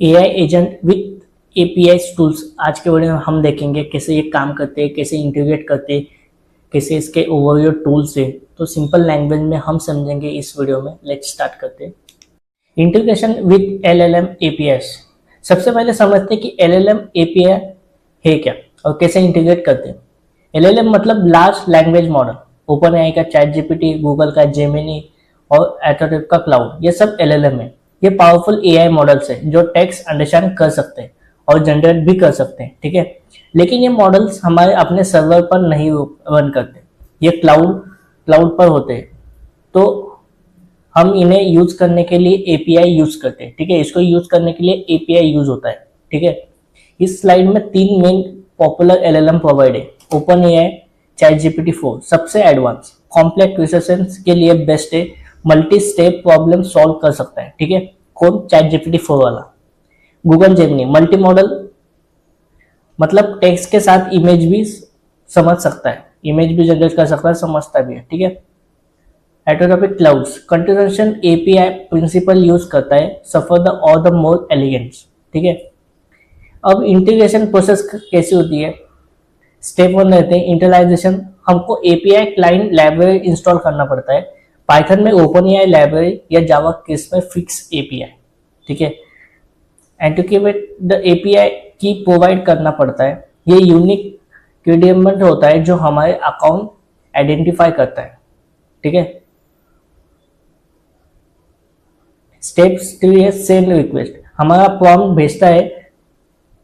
AI agent with API tools. आज के video में हम देखेंगे कैसे ये काम करते हैं, कैसे इंटीग्रेट करते हैं, कैसे इसके ओवरव्यू टूल्स है। तो सिंपल लैंग्वेज में हम समझेंगे इस वीडियो में। लेट्स स्टार्ट करते हैं। Integration with LLM API. सबसे पहले समझते हैं कि एलएलएम एपीआई है क्या और कैसे इंटीग्रेट करते हैं। एलएलएम मतलब large language model. Open AI का चैट जीपीटी, गूगल का जेमिनी और एथोरेट का क्लाउड, ये सब एलएलएम है। ये पावरफुल एआई मॉडल्स है जो टेक्स्ट अंडरस्टैंड कर सकते हैं और जनरेट भी कर सकते हैं, ठीक है। लेकिन ये मॉडल्स हमारे अपने सर्वर पर नहीं रन करते, ये क्लाउड पर होते हैं। तो हम इन्हें यूज करने के लिए एपीआई यूज करते हैं, ठीक है। इसको यूज करने के लिए एपीआई यूज होता है, ठीक है। इस स्लाइड में 3 मेन पॉपुलर एलएलएम प्रोवाइड है। ओपन एआई, चैट जीपीटी 4 सबसे एडवांस, कॉम्प्लेक्स रिसर्चेस के लिए बेस्ट है, मल्टी स्टेप प्रॉब्लम सॉल्व कर सकता है, ठीक है। कौन? चैट जीपीटी 4 वाला। गूगल जेमिनी मल्टी मॉडल, मतलब टेक्स्ट के साथ इमेज भी समझ सकता है, इमेज भी जनरेट कर सकता है, समझता भी है, ठीक है। एटोटॉपिक clouds continuation API principle use करता है, सफर द और द मोर एलिगेंट्स, ठीक है। अब इंटीग्रेशन प्रोसेस कैसी होती है? स्टेप 1 रहते हैं इंटरलाइजेशन। हमको एपीआई क्लाइंट लाइब्रेरी इंस्टॉल करना पड़ता है। पाइथन में ओपन एआई लाइब्रेरी या जावा केस में फिक्स एपीआई, ठीक है। एंटिकेट द एपीआई की प्रोवाइड करना पड़ता है। ये यूनिक क्रेडिएंट होता है जो हमारे अकाउंट आइडेंटिफाई करता है, ठीक है। स्टेप 3 है सेंड रिक्वेस्ट। हमारा प्रॉम्प्ट भेजता है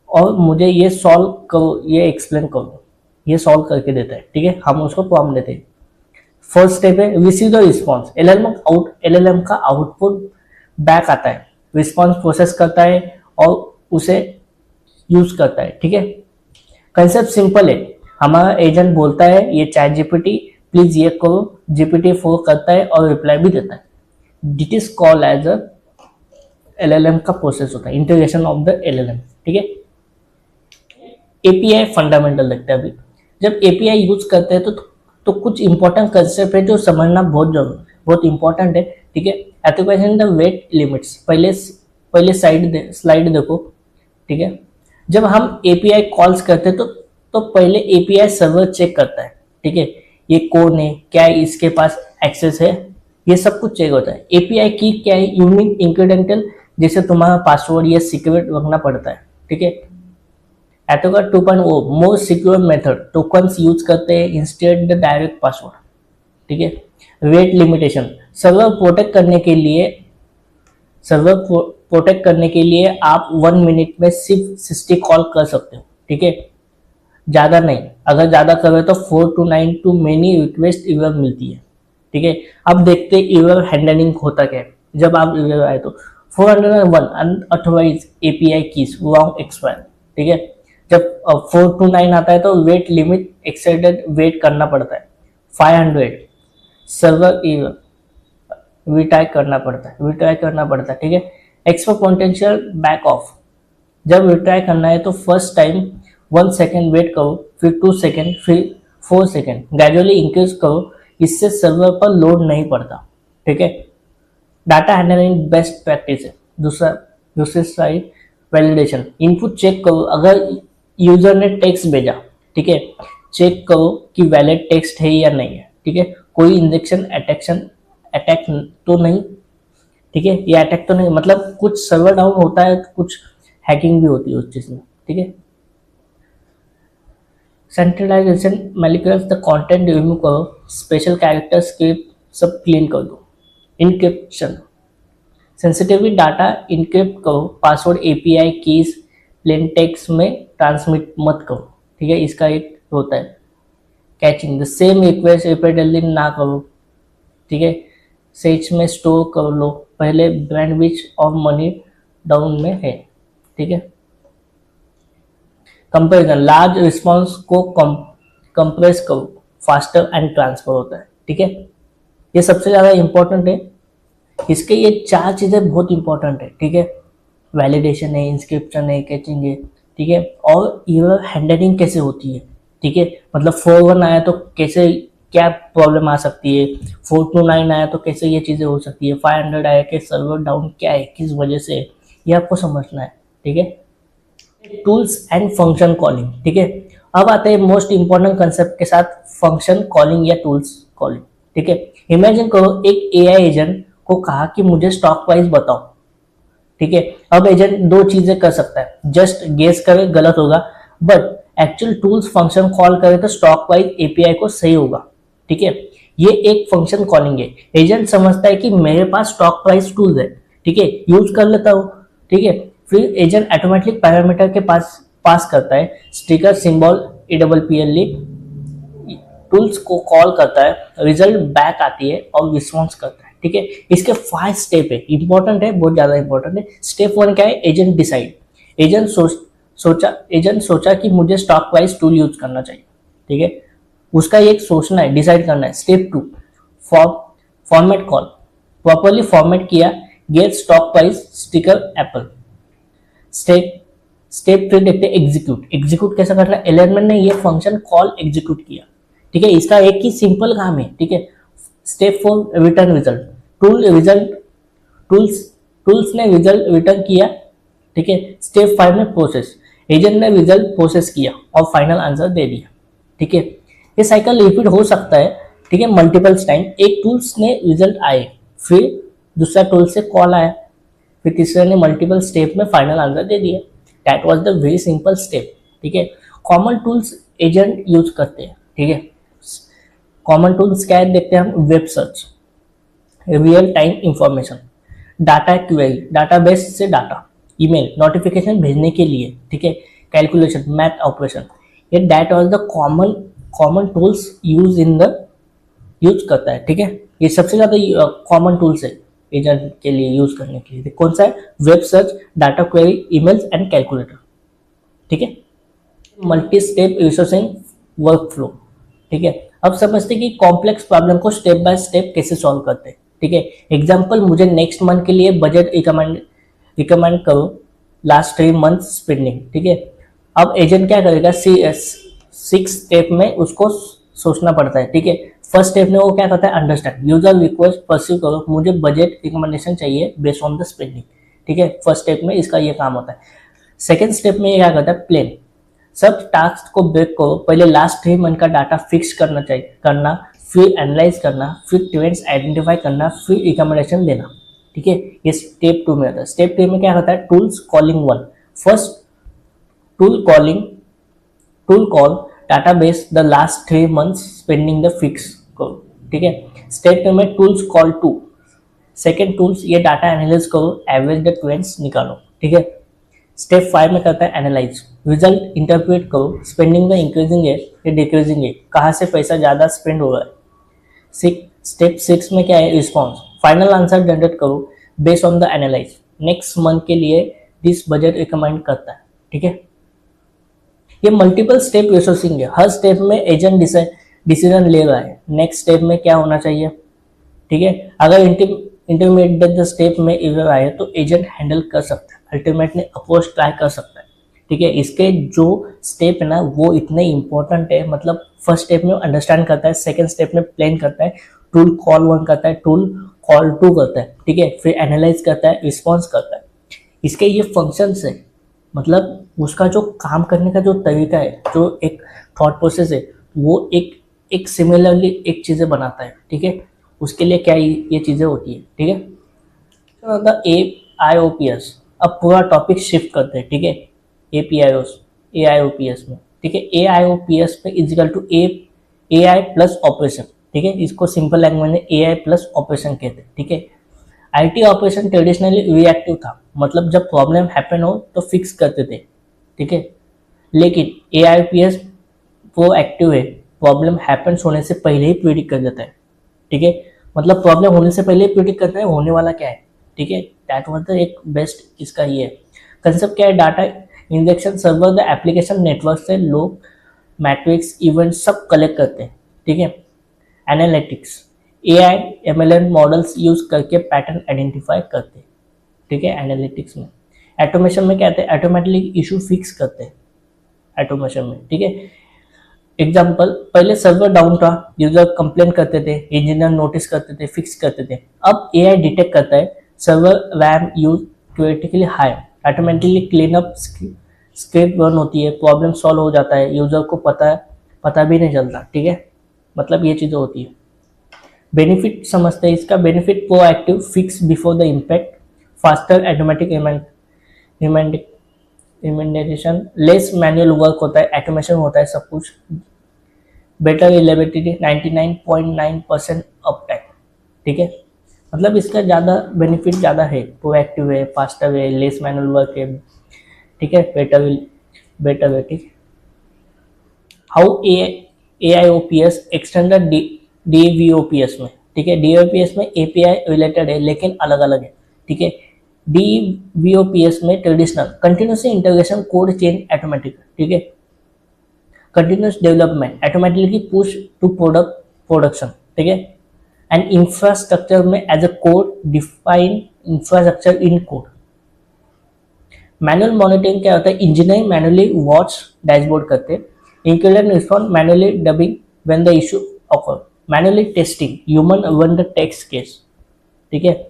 और मुझे ये सॉल्व करो, ये एक्सप्लेन करो, ये सॉल्व करके देता है, ठीक है। हम उसको प्रॉम्प्ट देते हैं। फर्स्ट स्टेप है रिसीव द रिस्पॉन्स। एलएलएम का आउटपुट बैक आता है, रिस्पॉन्स प्रोसेस करता है और उसे यूज करता है, ठीक है। कंसेप्ट सिंपल है। हमारा एजेंट बोलता है ये चैट जीपीटी प्लीज ये करो, जीपीटी 4 करता है और रिप्लाई भी देता है। This is called as a LLM का प्रोसेस होता है, इंटीग्रेशन ऑफ द एलएलएम, ठीक है। एपीआई फंडामेंटल देखते हैं अभी। जब एपीआई यूज करते हैं तो कुछ इंपॉर्टेंट कंसेप्ट है जो समझना बहुत इंपॉर्टेंट है, ठीक है। एप्लीकेशन द वेट लिमिट्स, पहले स्लाइड देखो, ठीक है। जब हम एपीआई कॉल्स करते हैं तो पहले एपीआई सर्वर चेक करता है, ठीक है। ये कौन है, क्या इसके पास एक्सेस है, ये सब कुछ चेक होता है। एपीआई की क्या है? यूनिक इंक्रीडेंटल, जैसे तुम्हारा पासवर्ड या सीक्रेट रखना पड़ता है, ठीक है। एटोका 2.0 more secure method, tokens use करते हैं इंस्टेड द डायरेक्ट पासवर्ड, ठीक है। वेट लिमिटेशन, सर्वर प्रोटेक्ट करने के लिए आप 1 मिनट में सिर्फ 60 कॉल कर सकते हो, ठीक है। ज्यादा नहीं, अगर ज्यादा करें तो 4 to 9 too many request error मिलती है, ठीक है। अब देखते हैं एरर हैंडलिंग होता क्या है। जब आप एरर आए तो 401 unauthorised API keys wrong expire, ठीक है। जब 4 to 9 आता है तो वेट लिमिट एक्सेडेड, वेट करना पड़ता है। 500 सर्वर एरर, रिट्राई करना पड़ता है, ठीक है। एक्सपो पोटेंशियल बैक ऑफ, जब रिट्राई करना है तो फर्स्ट टाइम 1 सेकेंड वेट करो, फिर 2 सेकेंड, फिर 4 सेकेंड, ग्रेजुअली इंक्रीज करो, इससे सर्वर पर लोड नहीं पड़ता, ठीक है। डाटा हैंडलिंग बेस्ट प्रैक्टिस है। दूसरी साइड वैलिडेशन, इनपुट चेक करो, अगर यूजर ने टेक्स्ट भेजा, ठीक है, चेक करो कि वैलिड टेक्स्ट है या नहीं है, ठीक है। कोई इंजेक्शन अटैक तो नहीं, ठीक है। ये अटैक तो नहीं, मतलब कुछ सर्वर डाउन होता है, कुछ हैकिंग भी होती है उस चीज में, ठीक है। सेंट्रलाइजेशन मैलिकुलस द कंटेंट रिमूव करो, स्पेशल कैरेक्टर स्क्रिप्ट सब क्लीन कर दो। इनक्रिप्शन, सेंसिटिव डाटा इनक्रिप्ट करो, password API keys plain text में ट्रांसमिट मत करो, ठीक है। इसका एक होता है catching, the same request repeatedly ना करो, ठीक है। सेज में स्टोर कर लो, पहले बैंडविड्थ और मनी डाउन में है, ठीक है। कंपैरिजन, लार्ज रिस्पॉन्स को कंप्रेस करो, फास्टर एंड ट्रांसफर होता है, ठीक है। ये सबसे ज्यादा इंपॉर्टेंट है। इसके ये 4 चीजें बहुत इंपॉर्टेंट है, ठीक है। वैलिडेशन है, इंस्क्रिप्शन है, कैचिंग है, ठीक है। और एरर हैंडलिंग कैसे होती है, ठीक है। मतलब 4.1 आया तो कैसे क्या प्रॉब्लम आ सकती है, 4 to 9 आया तो कैसे ये चीजें हो सकती है, 500 आया कि सर्वर डाउन क्या है, किस वजह से है, ये आपको समझना है, ठीक है। टूल्स एंड फंक्शन कॉलिंग, ठीक है। अब आते हैं मोस्ट इंपॉर्टेंट कंसेप्ट के साथ, फंक्शन कॉलिंग या टूल्स कॉलिंग, ठीक है। इमेजिन करो एक एआई एजेंट को कहा कि मुझे स्टॉक प्राइस बताओ, ठीक है। अब एजेंट दो चीजें कर सकता है, जस्ट गेस करे गलत होगा, but actual tools function call करे तो स्टॉक प्राइस एपीआई को सही होगा, ठीक है। ये एक फंक्शन कॉलिंग है। एजेंट समझता है कि मेरे पास स्टॉक प्राइस टूल्स है, ठीक है, यूज कर लेता हूँ, ठीक है। फिर एजेंट ऑटोमेटिक पैरामीटर के पास करता है, स्टिकर सिंबल EPPL टूल्स को कॉल करता है, रिजल्ट बैक आती है और रिस्पॉन्स करता है, ठीक है। इसके 5 स्टेप है, इंपॉर्टेंट है, बहुत ज्यादा इंपॉर्टेंट है। स्टेप 1 क्या है, एजेंट डिसाइड। एजेंट सोचा कि मुझे स्टॉक प्राइस टूल यूज करना चाहिए, ठीक है। उसका एक सोचना है, डिसाइड करना है। Step 2 format call, properly format किया, get stock price sticker Apple. Step 3 देखते हैं एग्जीक्यूट कैसा करना है। एलिमेंट ने ये फंक्शन कॉल एग्जीक्यूट किया, ठीक है, इसका एक ही सिंपल काम है, ठीक है। स्टेप 4 रिटर्न रिजल्ट, टूल्स ने रिजल्ट रिटर्न किया, ठीक है। स्टेप 5 में प्रोसेस, एजेंट ने रिजल्ट प्रोसेस किया और फाइनल आंसर दे दिया, ठीक है। ये साइकिल रिपीट हो सकता है, ठीक है, मल्टीपल्स टाइम। एक टूल्स ने रिजल्ट आए, फिर दूसरा टूल से कॉल आया, फिर तीसरे ने मल्टीपल स्टेप में फाइनल आंसर दे दिया। That was the very simple step, ठीक है। कॉमन टूल्स एजेंट यूज करते हैं, ठीक है। कॉमन टूल्स क्या है देखते हैं हम। Web search, real time information, data query, database से डाटा, ईमेल नोटिफिकेशन भेजने के लिए, ठीक है, कैलकुलेशन, मैथ ऑपरेशन, ये that was the common tools use करता है, ठीक है। ये सबसे ज्यादा कॉमन टूल्स है एजेंट के लिए यूज करने के लिए। कौन सा है, web search, data query, emails and calculator, ठीक है। मल्टी स्टेप रिसोर्सिंग वर्कफ्लो, ठीक है। अब समझते हैं कि कॉम्प्लेक्स प्रॉब्लम को स्टेप बाय स्टेप कैसे सॉल्व करते हैं, ठीक है। एग्जांपल, मुझे नेक्स्ट मंथ के लिए बजट रिकमेंड करो, लास्ट 3 मंथ स्पेंडिंग, ठीक है। अब एजेंट क्या करेगा, 6 स्टेप में उसको सोचना पड़ता है, ठीक है। फर्स्ट स्टेप में वो क्या करता है, अंडरस्टैंड यूजर रिक्वेस्ट परस्यू करो, मुझे बजट रिकमेंडेशन चाहिए बेस्ड ऑन द स्पेंडिंग, ठीक है। फर्स्ट स्टेप में इसका ये काम होता है। सेकेंड स्टेप में ये क्या करता है, प्लान, सब टास्क को ब्रेक करो, पहले लास्ट 3 मंथ का डाटा फिक्स करना, फिर एनालाइज करना, फिर ट्रेंड्स आइडेंटिफाई करना, फिर रिकमेंडेशन देना, ठीक है। ये स्टेप 2 में होता है। स्टेप 3 में क्या होता है, tools calling 1, first tool call database the last 3 months spending the fix करो, ठीक है। स्टेप में टूल्स कॉल 2, सेकेंड टूल्स ये डाटा एनालाइज करो, एवरेज द ट्रेंड्स निकालो, ठीक है। स्टेप 5 में करता है एनालाइज, रिजल्ट इंटरप्रेट करो, स्पेंडिंग द इंक्रीजिंग है या डिक्रीजिंग है, कहाँ से पैसा ज़्यादा स्पेंड हो रहा है। स्टेप 6 में क्या है, रिस्पॉन्स, फाइनल आंसर जनरेट करो based on the analyse, next month के लिए दिस बजट रिकमेंड करता है, ठीक है। ये मल्टीपल स्टेप रिसोर्सिंग है, हर स्टेप में एजेंट डिसीजन ले रहा है, नेक्स्ट स्टेप में क्या होना चाहिए, ठीक है। अगर इंटरमीडिएट स्टेप में एरर आए तो एजेंट हैंडल कर सकता है, अल्टीमेटली अप्रोच ट्राई कर सकता है, ठीक है। इसके जो स्टेप है ना वो इतने इंपॉर्टेंट है, मतलब फर्स्ट स्टेप में अंडरस्टैंड करता है, सेकेंड स्टेप में प्लान करता है, टूल कॉल 1 करता है, टूल कॉल 2 करता है, ठीक है, फिर एनालाइज करता है, रिस्पॉन्स करता है। इसके ये फंक्शंस है, मतलब उसका जो काम करने का जो तरीका है, जो एक थॉट प्रोसेस है, वो एक सिमिलरली एक चीज़ें बनाता है, ठीक है। उसके लिए क्या ये चीज़ें होती है, ठीक है। द AIOPS, अब पूरा टॉपिक शिफ्ट करते हैं, ठीक है, AIOPS में, ठीक है। AIOPS में is equal to AI plus operation, ठीक है। इसको सिंपल लैंग्वेज में AI प्लस ऑपरेशन कहते हैं, ठीक है। IT ऑपरेशन ट्रेडिशनली रिएक्टिव था, मतलब जब प्रॉब्लम हैपन हो तो फिक्स करते थे, ठीक है। लेकिन AIOPS वो एक्टिव है, प्रॉब्लम हैपन्स होने से पहले ही प्रिडिक्ट कर देता है, ठीक है। मतलब प्रॉब्लम होने से पहले ही प्रिडिक्ट करता है होने वाला क्या है, ठीक है। दैट वाज द एक बेस्ट इसका ये है कंसेप्ट। क्या है, data injection server the application network से लोग मैट्रिक्स इवेंट सब कलेक्ट करते हैं, ठीक है। Analytics, AI MLM models use करके पैटर्न आइडेंटिफाई करते हैं, ठीक है, एनालिटिक्स में। ऑटोमेशन में क्या आते हैं, ऑटोमेटिकली इशू फिक्स करते हैं ऑटोमेशन में, ठीक है। एग्जांपल, पहले सर्वर डाउन था, यूजर कंप्लेन करते थे, इंजीनियर नोटिस करते थे, फिक्स करते थे। अब AI डिटेक्ट करता है server RAM use critically high, automatically clean up script run होती है, प्रॉब्लम सॉल्व हो जाता है, यूजर को पता भी नहीं चलता, ठीक है। मतलब ये चीज़ें होती है। बेनिफिट समझते हैं इसका। Benefit proactive fix before the impact, faster automatic immunisation, less manual work होता है, ऑटोमेशन होता है सब कुछ। बेटर रिलायबिलिटी 99.9% अप टाइम, ठीक है। मतलब इसका ज़्यादा बेनिफिट ज़्यादा है, प्रोएक्टिव है, फास्टर है, लेस मैनुअल वर्क है, ठीक है, बेटर है, ठीक। How A I O P S extended D V O P S में, ठीक है। डी ओ पी एस में ए पी आई रिलेटेड है लेकिन अलग अलग है, ठीक है। D V O P S में traditional continuous integration, code change automatic, ठीक है। Continuous development, automatically push to production, ठीक है। एंड इंफ्रास्ट्रक्चर में as a code define infrastructure in code. Manual monitoring क्या होता है, इंजीनियर मैनुअली वॉच डैशबोर्ड करते हैं, include respond manually dubbing when the issue occur, manually testing, human run the test case, ठीक है।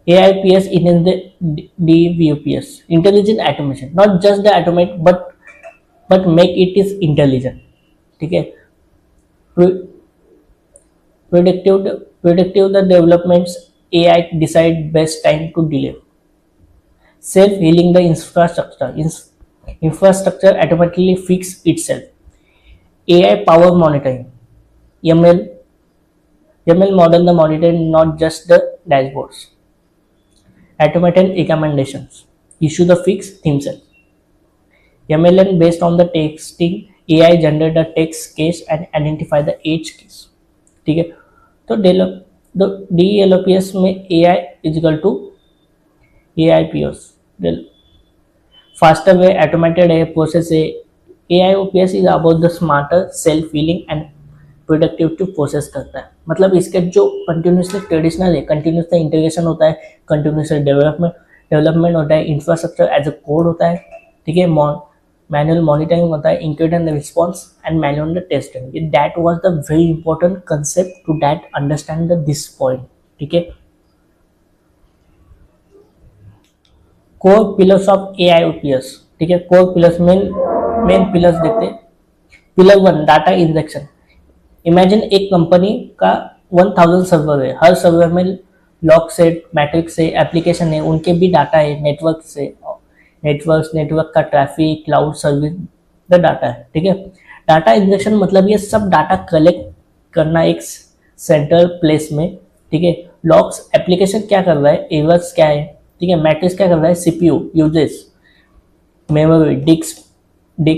AIPS in the DVOPS, intelligent automation, not just the automate but make it is intelligent, ठीक है। Predictive the developments, AI decide best time to delay, self healing the infrastructure automatically fix itself, AI power monitoring, ML model the monitoring, not just the dashboards, automated recommendations, issue the fix themselves. MLN based on the texting, AI generate the text case and identify the edge case, ठीक है। तो DLOPS में AI is equal to AIPS, faster way, automated है, process है। AIOPS is about the smarter, self healing and productivity process करता है। मतलब इसके जो कंटिन्यूसली ट्रेडिशनल है, कंटिन्यूसली इंटीग्रेशन होता है, कंटिन्यूसली डेवलपमेंट होता है, इंफ्रास्ट्रक्चर एज अ कोड होता है, ठीक है। मैनुअल मॉनिटरिंग होता है, include and response and manual testing. That was the very important concept to that understand this point, ठीक है। कोर पिलर्स ऑफ AIOPS, ठीक है। कोर पिलर्स मेन पिलर्स देखते हैं। Pillar 1 data injection. इमेजिन एक company का 1000 सर्वर है, हर server में लॉग सेट, मैट्रिक्स है, एप्लीकेशन है, उनके भी डाटा है, नेटवर्क का traffic, cloud service, the data है, ठीक है। डाटा इंजेक्शन मतलब ये सब डाटा कलेक्ट करना एक सेंट्रल प्लेस में, ठीक है। लॉग्स, एप्लीकेशन क्या कर रहा है, एवर्स क्या है, ठीक है। मैट्रिक्स क्या कर रहा है, CPU uses, memory, disc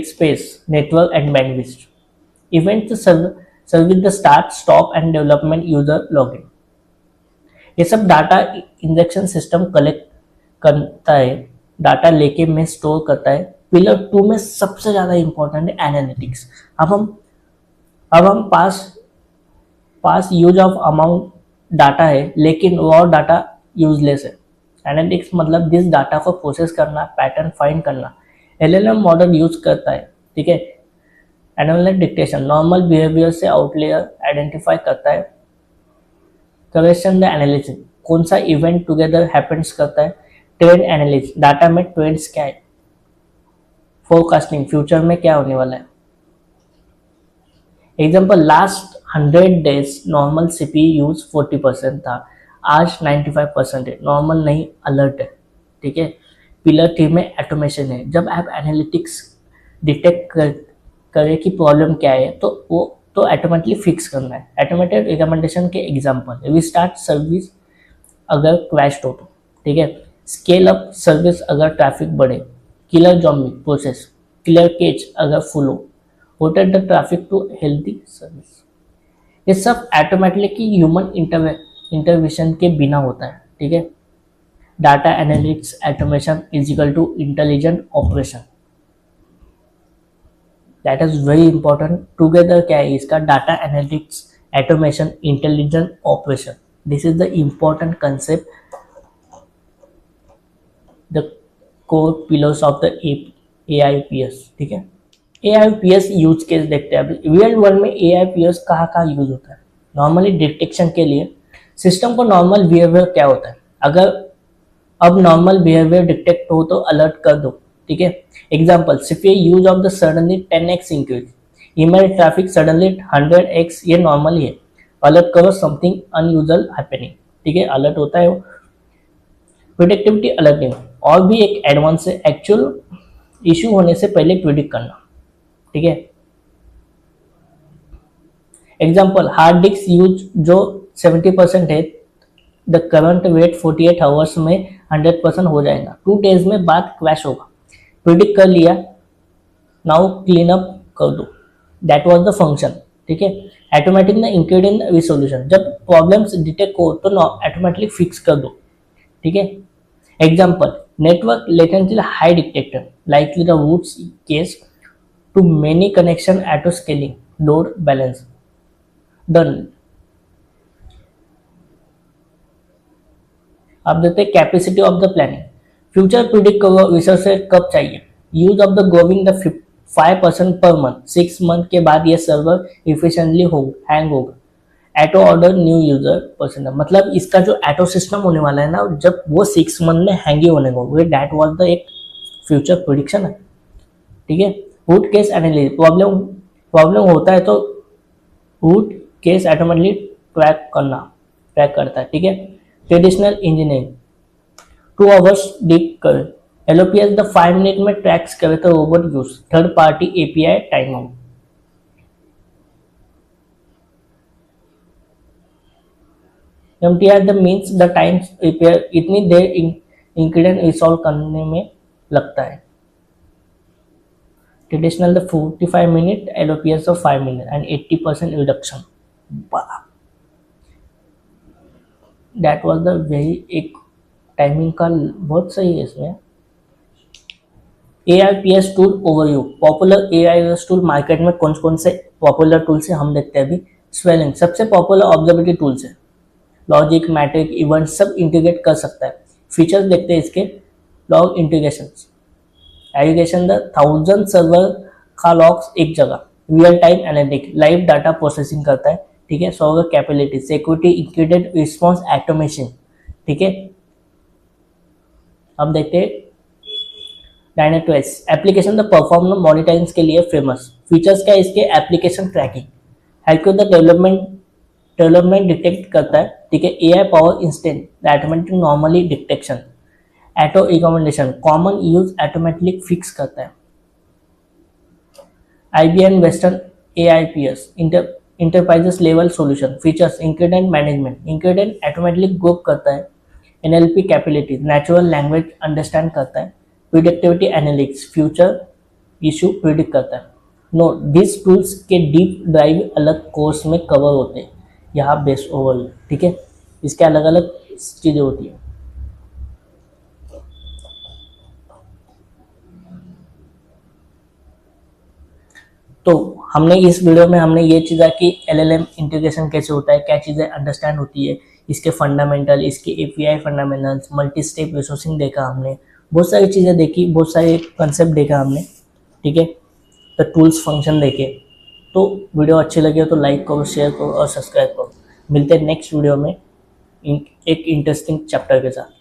space, network and bandwidth. Event service the start, stop and development, user login. ये सब डाटा इंजेक्शन सिस्टम कलेक्ट करता है, डाटा लेके में स्टोर करता है। पिलर 2 में सबसे ज्यादा इंपॉर्टेंट है एनालिटिक्स। अब हम पास यूज ऑफ अमाउंट डाटा है लेकिन रॉ डाटा यूजलेस है। एनालिटिक्स मतलब दिस डाटा को प्रोसेस करना, पैटर्न फाइंड करना। LLM मॉडल यूज करता है, ठीक है। एनालिटिक डिक्टेशन, नॉर्मल बिहेवियर से आउटलेयर आइडेंटिफाई करता है। करेक्शन द एनालिसिस, कौन सा इवेंट टुगेदर हैपेंस करता है। ट्रेंड एनालिसिस, डाटा में ट्रेंड्स क्या है। फोरकास्टिंग, फ्यूचर में क्या होने वाला है। Example, last 100 days normal CPU use 40% था, आज 95% है। नॉर्मल नहीं, अलर्ट है, ठीक है। पिलर 3 में ऑटोमेशन है। जब आप एनालिटिक्स डिटेक्ट करे कि प्रॉब्लम क्या है तो वो तो ऑटोमेटिकली फिक्स करना है। ऑटोमेटेड रिकमेंडेशन के एग्जांपल, रिस्टार्ट सर्विस अगर क्रैश्ड हो तो, ठीक है। स्केल अप सर्विस अगर ट्रैफिक बढ़े। Killer zombie process, killer cage अगर फुल हो। Rotate the traffic to healthy service. ये सब ऑटोमेटिकली ह्यूमन इंटरवेंशन के बिना होता है, ठीक है। Data analytics automation is equal to intelligent operation. That is very important. Together क्या है इसका, data analytics, automation, intelligent operation. This is the important concept, the core pillars of the AIPS, ठीक है। AIPS यूज केस देखते हैं। अभी real world में AIPS कहाँ यूज होता है। नॉर्मली डिटेक्शन के लिए सिस्टम को नॉर्मल बिहेवियर क्या होता है, अगर अब नॉर्मल बिहेवियर डिटेक्ट हो तो अलर्ट कर दो, ठीक है। एग्जाम्पल, इफ ये use of the suddenly 10x increase, email traffic suddenly 100x, ये नॉर्मल ही है, अलर्ट करो समथिंग अनयूजुअल हैपनिंग, ठीक है, अलर्ट होता है वो। प्रिडिक्टिविटी अलर्टिंग और भी एक एडवांस है, एक्चुअल इशू होने से पहले प्रिडिक्ट करना, ठीक है। एग्जाम्पल, हार्ड डिस्क यूज जो 70% है, द करंट वेट 48 आवर्स में 100% हो जाएगा, 2 days में बात क्रैश होगा, प्रिडिक्ट कर लिया, नाउ क्लीन अप कर दो, दैट वाज द फंक्शन, ठीक है। ऑटोमेटिक ना इंक्लूड इन रिसोल्यूशन, जब प्रॉब्लम्स डिटेक्ट हो तो ऑटोमेटिकली फिक्स कर दो, ठीक है। Example, network latency high detector likely the roots case too many connection auto scaling load balance done. अब देते हैं capacity of the planning, future predict करो रिसोर्सेज कब चाहिए, use of the growing the 5% per month, 6 month के बाद ये server efficiently hang होगा, एटो ऑर्डर न्यू यूजर पर्सन, मतलब इसका जो एटो सिस्टम होने वाला है ना, जब वो 6 मंथ में हैंग ही होने को, दैट वाज द एक फ्यूचर प्रिडिक्शन है, ठीक है। रूट केस एनालिसिस, प्रॉब्लम होता है तो रूट केस ऑटोमेटिकली ट्रैक करता है, ठीक है। ट्रेडिशनल इंजीनियरिंग 2 आवर्स डीप कर, एलओपीएस द 5 मिनट में ट्रैक्स करे तो robot use, third party API time out. M T R the means the time repair, इतनी देर इंसिडेंट रिसॉल्व करने में लगता है। Traditional the 45 minute, L O P S of 5 minute and 80% reduction. That was the very एक टाइमिंग का बहुत सही है इसमें। AIPS tool overview, popular AIPS tool market में कौन कौन से पॉपुलर टूल्स है हम देखते हैं अभी। स्वेलिंग सबसे पॉपुलर ऑब्जर्वेटरी टूल्स है, लॉजिक मैट्रिक इवेंट सब इंटीग्रेट कर सकता है। फीचर्स देखते हैं इसके, log integration, aggregation the 1000 server का लॉग्स एक जगह, real time analytic live data processing करता है, ठीक है। Server capability, security included response automation, ठीक है। अब देखते हैं डायनेटोएस, एप्लीकेशन द परफॉर्मेंस मॉनिटरिंग के लिए फेमस। फीचर्स क्या है इसके, application tracking, help the development detect करता है, ठीक है। AI power instant automatic normally detection, auto recommendation common use automatically fix करता है। IBM Watson AIPS enterprises level solution, features incident management, incident automatically group करता है। NLP capability, natural language understand करता है। Predictive analytics, future issue predict करता है। Note this tools के deep drive अलग कोर्स में कवर होते हैं, यहाँ बेस्ट ओवरव्यू, ठीक है। इसके अलग अलग चीज़ें होती है। तो हमने इस वीडियो में हमने ये चीज़ कि LLM इंटीग्रेशन कैसे होता है, क्या चीज़ें अंडरस्टैंड होती है, इसके फंडामेंटल, इसके API fundamentals, multi step resourcing देखा हमने, बहुत सारी चीज़ें देखी, बहुत सारे कंसेप्ट देखा हमने, ठीक है। तो टूल्स फंक्शन देखे, तो वीडियो अच्छी लगी हो तो लाइक करो, शेयर करो और सब्सक्राइब करो। मिलते हैं नेक्स्ट वीडियो में एक इंटरेस्टिंग चैप्टर के साथ।